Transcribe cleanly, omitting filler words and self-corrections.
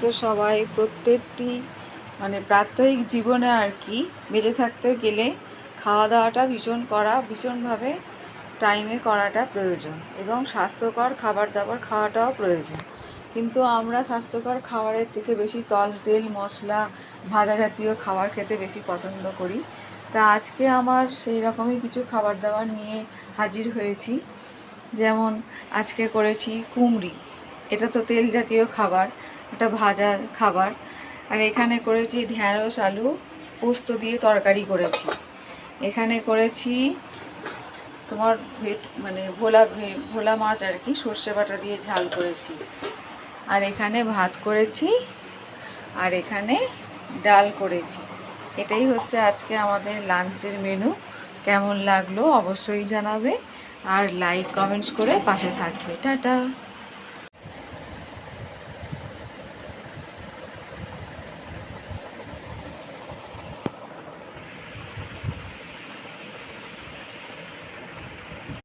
তো সবাই প্রত্যেকটি মানে প্রাত্যহিক জীবনে আর কি বেঁচে থাকতে গেলে খাওয়া দাওয়াটা ভীষণভাবে টাইমে করাটা প্রয়োজন এবং স্বাস্থ্যকর খাবার দাবার খাওয়াটাও প্রয়োজন। কিন্তু আমরা স্বাস্থ্যকর খাবারের থেকে বেশি তেল মশলা ভাজা জাতীয় খাবার খেতে বেশি পছন্দ করি। তা আজকে আমার সেই রকমই কিছু খাবার দাবার নিয়ে হাজির হয়েছি। যেমন আজকে করেছি কুমড়ি, এটা তো তেল জাতীয় খাবার, এটা ভাজা খাবার। আর এখানে করেছি ঢ্যাঁড়স আলু পোস্ত দিয়ে তরকারি করেছি। এখানে করেছি তোমার ভোলা মাছ আর কি, সর্ষে বাটা দিয়ে ঝাল করেছি। আর এখানে ভাত করেছি, আর এখানে ডাল করেছি। এটাই হচ্ছে আজকে আমাদের লাঞ্চের মেনু। কেমন লাগলো অবশ্যই জানাবে, আর লাইক কমেন্টস করে পাশে থাকবে। টাটা।